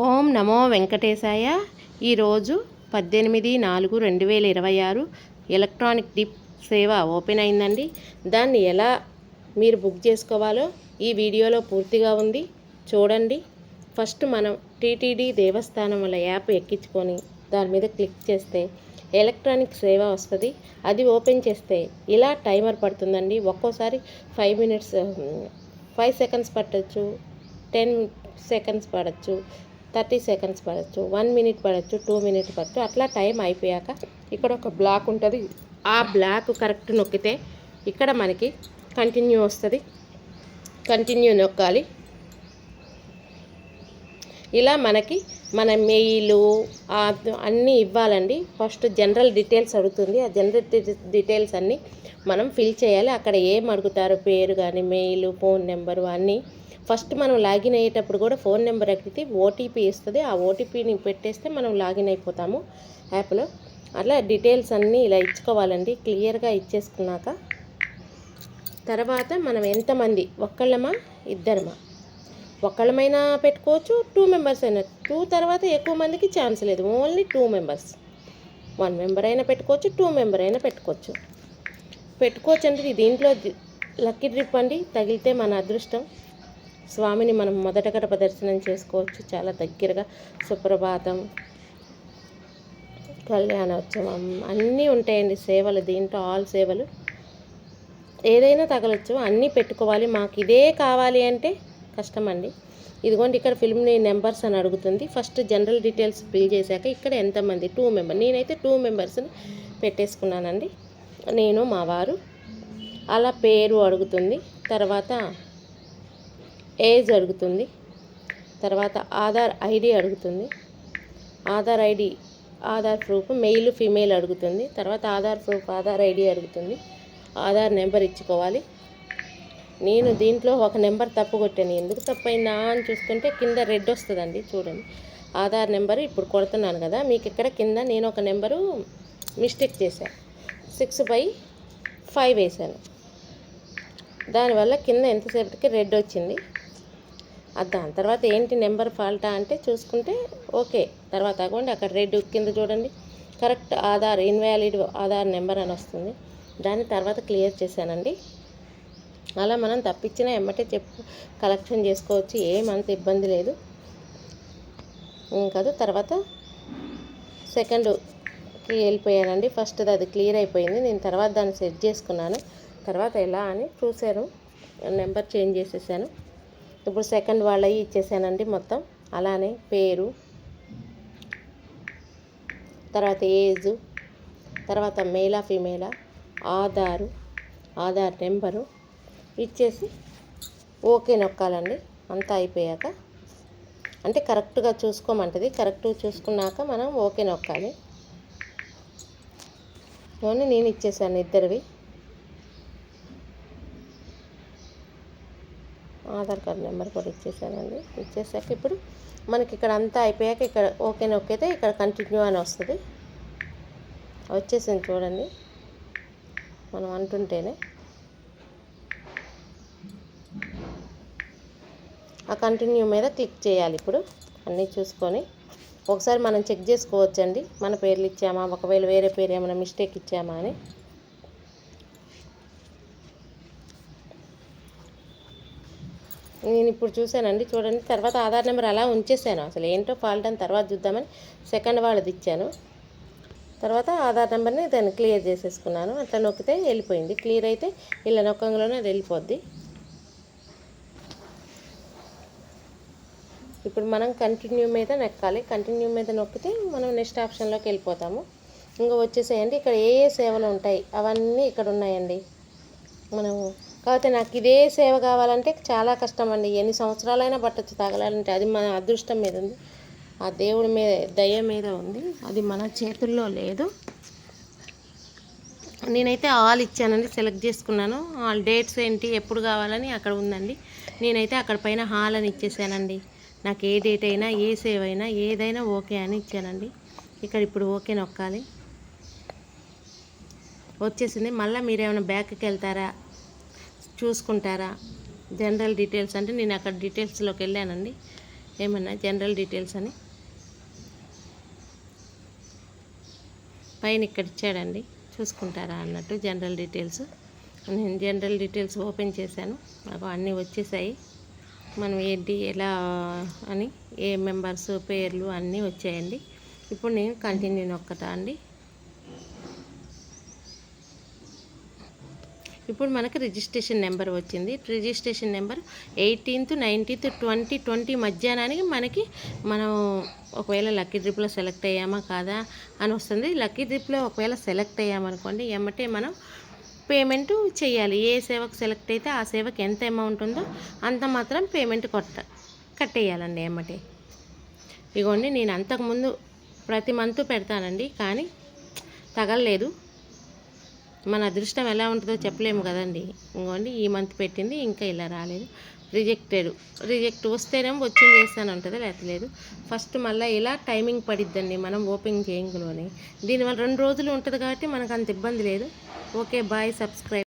ఓం నమో వెంకటేశాయ. ఈరోజు 18/4/2026 electronic dip సేవ open అయిందండి. దాన్ని ఎలా మీరు బుక్ చేసుకోవాలో ఈ వీడియోలో పూర్తిగా ఉంది, చూడండి. ఫస్ట్ మనం టీటీడీ దేవస్థానం వల్ల యాప్ ఎక్కించుకొని దాని మీద క్లిక్ చేస్తే ఎలక్ట్రానిక్ సేవ వస్తుంది. అది ఓపెన్ చేస్తే ఇలా టైమర్ పడుతుందండి. ఒక్కోసారి 5 సెకండ్స్ పట్టచ్చు, 10 సెకండ్స్ పడచ్చు, 30 సెకండ్స్ పడచ్చు, 1 మినిట్ పడచ్చు, 2 మినిట్ పడచ్చు. అట్లా టైం అయిపోయాక ఇక్కడ ఒక బ్లాక్ ఉంటుంది. ఆ బ్లాక్ కరెక్ట్ నొక్కితే ఇక్కడ మనకి కంటిన్యూ వస్తుంది. కంటిన్యూ నొక్కాలి. ఇలా మనకి మన మెయిలు అన్నీ ఇవ్వాలండి. ఫస్ట్ జనరల్ డీటెయిల్స్ అడుగుతుంది. ఆ జనరల్ డీటెయిల్స్ అన్నీ మనం ఫిల్ చేయాలి. అక్కడ ఏం అడుగుతారో పేరు కానీ, మెయిల్, ఫోన్ నెంబరు అన్నీ. ఫస్ట్ మనం లాగిన్ అయ్యేటప్పుడు కూడా ఫోన్ నెంబర్ అడిగితే ఓటీపీ ఇస్తుంది. ఆ ఓటీపీని పెట్టేస్తే మనం లాగిన్ అయిపోతాము యాప్లో. అట్లా డీటెయిల్స్ అన్నీ ఇలా ఇచ్చుకోవాలండి. క్లియర్గా ఇచ్చేసుకున్నాక తర్వాత మనం ఎంతమంది, ఒక్కళ్ళమా ఇద్దరమా, ఒక్కళ్ళమైనా పెట్టుకోవచ్చు, 2 మెంబర్స్ అయినా. 2 తర్వాత ఎక్కువ మందికి ఛాన్స్ లేదు, ఓన్లీ 2 మెంబర్స్. 1 మెంబర్ అయినా పెట్టుకోవచ్చు, 2 మెంబర్ అయినా పెట్టుకోవచ్చు అంటే దీంట్లో లక్కీ డ్రిప్ అండి. తగిలితే మన అదృష్టం. స్వామిని మనం మొదట గడప దర్శనం చేసుకోవచ్చు చాలా దగ్గరగా. సుప్రభాతం, కళ్యాణోత్సవం అన్నీ ఉంటాయండి సేవలు. దీంట్లో ఆల్ సేవలు ఏదైనా తగలచ్చు, అన్నీ పెట్టుకోవాలి. మాకు ఇదే కావాలి అంటే కష్టం అండి. ఇదిగోండి ఇక్కడ ఫిల్మ్ నెంబర్స్ అని అడుగుతుంది. ఫస్ట్ జనరల్ డీటెయిల్స్ ఫిల్ చేశాక ఇక్కడ ఎంతమంది, 2 మెంబర్. నేనైతే 2 మెంబర్స్ని పెట్టేసుకున్నానండి, నేను మా వారు. అలా పేరు అడుగుతుంది, తర్వాత ఏజ్ అడుగుతుంది, తర్వాత ఆధార్ ఐడి అడుగుతుంది. Aadhaar ID, Aadhaar proof male female అడుగుతుంది. తర్వాత ఆధార్ ప్రూఫ్, ఆధార్ ఐడి అడుగుతుంది. ఆధార్ నెంబర్ ఇచ్చుకోవాలి. నేను దీంట్లో ఒక నెంబర్ తప్పు కొట్టాను. ఎందుకు తప్పైందా అని చూస్తుంటే కింద రెడ్ వస్తుందండి, చూడండి. ఆధార్ నెంబరు ఇప్పుడు కొడుతున్నాను కదా, మీకు ఇక్కడ కింద నేను ఒక నెంబరు మిస్టేక్ చేశాను. 6/5 వేసాను. దానివల్ల కింద ఎంతసేపటికి రెడ్ వచ్చింది. దాని తర్వాత ఏంటి నెంబర్ ఫాల్టా అంటే చూసుకుంటే ఓకే. తర్వాత అవ్వండి అక్కడ రెడ్ కింద చూడండి, correct Aadhaar invalid Aadhaar number అని వస్తుంది. దాని తర్వాత క్లియర్ చేశానండి. అలా మనం తప్పించిన ఎమ్మటే కలెక్షన్ చేసుకోవచ్చు, ఏమంత ఇబ్బంది లేదు కాదు. తర్వాత సెకండ్కి వెళ్ళిపోయానండి. ఫస్ట్ అది క్లియర్ అయిపోయింది. నేను తర్వాత దాన్ని సెట్ చేసుకున్నాను. తర్వాత ఎలా అని చూశాను, నెంబర్ చేంజ్ చేసేసాను. ఇప్పుడు సెకండ్ వాళ్ళవి ఇచ్చేసానండి మొత్తం. అలానే పేరు, తర్వాత ఏజు, తర్వాత మేలా ఫీమేలా, ఆధార్ నెంబరు ఇచ్చేసి ఓకే నొక్కాలండి. అంతా అయిపోయాక అంటే కరెక్ట్గా చూసుకోమంటుంది. కరెక్ట్గా చూసుకున్నాక మనం ఓకే నొక్కాలి. నేను ఇచ్చేసాను ఇద్దరివి. ఆధార్ కార్డ్ నెంబర్ కూడా ఇచ్చేసానండి. ఇచ్చేసాక ఇప్పుడు మనకి ఇక్కడ అంతా అయిపోయాక ఇక్కడ ఓకే నొక్కితే ఇక్కడ కంటిన్యూ అని వస్తుంది. వచ్చేసింది చూడండి, మనం అంటుంటేనే. ఆ కంటిన్యూ మీద క్లిక్ చేయాలి. ఇప్పుడు అన్నీ చూసుకొని ఒకసారి మనం చెక్ చేసుకోవచ్చండి, మన పేర్లు ఇచ్చామా, ఒకవేళ వేరే పేరు ఏమైనా మిస్టేక్ ఇచ్చామా అని. నేను ఇప్పుడు చూశానండి, చూడండి. తర్వాత ఆధార్ నెంబర్ అలా ఉంచేసాను. అసలు ఏంటో ఫాల్ట్ అని తర్వాత చూద్దామని సెకండ్ వాళ్ళది ఇచ్చాను. తర్వాత ఆధార్ నెంబర్ని దాన్ని క్లియర్ చేసేసుకున్నాను. అట్లా నొక్కితే వెళ్ళిపోయింది. క్లియర్ అయితే ఇలా నొక్కంలోనే అది వెళ్ళిపోద్ది. ఇప్పుడు మనం కంటిన్యూ మీద నొక్కాలి. కంటిన్యూ మీద నొక్కితే మనం నెక్స్ట్ ఆప్షన్లోకి వెళ్ళిపోతాము. ఇంకా వచ్చేసేయండి. ఇక్కడ ఏ సేవలు ఉంటాయి అవన్నీ ఇక్కడ ఉన్నాయండి. మనము కాకపోతే నాకు ఇదే సేవ కావాలంటే చాలా కష్టం అండి. ఎన్ని సంవత్సరాలైనా పట్టచ్చు తగలాలంటే. అది మన అదృష్టం మీద ఉంది, ఆ దేవుడి మీద దయ మీద ఉంది, అది మన చేతుల్లో లేదు. నేనైతే ఆల్ ఇచ్చానండి, సెలెక్ట్ చేసుకున్నాను. ఆల్ డేట్స్ ఏంటి ఎప్పుడు కావాలని అక్కడ ఉందండి. నేనైతే అక్కడ పైన హాల్ అని ఇచ్చేసానండి. నాకు ఏ డేట్ అయినా, ఏ సేవ్ అయినా, ఏదైనా ఓకే అని ఇచ్చానండి. ఇక్కడ ఇప్పుడు ఓకే నొక్కాలి. వచ్చేసింది. మళ్ళీ మీరేమైనా బ్యాక్కి వెళ్తారా, చూసుకుంటారా, జనరల్ డీటెయిల్స్ అంటే నేను అక్కడ డీటెయిల్స్లోకి వెళ్ళానండి. ఏమన్నా జనరల్ డీటెయిల్స్ అని పైన ఇక్కడ ఇచ్చాడండి, చూసుకుంటారా అన్నట్టు జనరల్ డీటెయిల్స్. నేను జనరల్ డీటెయిల్స్ ఓపెన్ చేశాను, నాకు అన్నీ వచ్చేసాయి. మనం ఏంటి ఎలా అని ఏ మెంబర్స్ పేర్లు అన్నీ వచ్చాయండి. ఇప్పుడు నేను కంటిన్యూ నొక్కతా అండి. ఇప్పుడు మనకి రిజిస్ట్రేషన్ నెంబర్ వచ్చింది. రిజిస్ట్రేషన్ నెంబర్ 18th 19th 2020 మధ్యాహ్నానికి మనకి మనం ఒకవేళ లక్కీ డ్రిప్లో సెలెక్ట్ అయ్యామా కాదా అని వస్తుంది. లక్కీ డ్రిప్లో ఒకవేళ సెలెక్ట్ అయ్యామనుకోండి, ఎమ్మటే మనం పేమెంట్ చేయాలి. ఏ సేవకు సెలెక్ట్ అయితే ఆ సేవకి ఎంత అమౌంట్ ఉందో అంత మాత్రం పేమెంట్ కట్టేయాలండి ఎమ్మటే. ఇగోండి, నేను అంతకుముందు ప్రతి మంత్ పెడతానండి, కానీ తగలలేదు. మన అదృష్టం ఎలా ఉంటుందో చెప్పలేము కదండి. ఇంకోండి, ఈ మంత్ పెట్టింది ఇంకా ఇలా రాలేదు. రిజెక్ట్ వస్తేనేమో వచ్చింది వేస్తాను ఉంటుంది, లేకపోతే లేదు. ఫస్ట్ మళ్ళీ ఇలా టైమింగ్ పడిద్దండి మనం ఓపెన్ చేయంలోనే. దీనివల్ల 2 రోజులు ఉంటుంది కాబట్టి మనకు అంత ఇబ్బంది లేదు. Okay, bye, subscribe.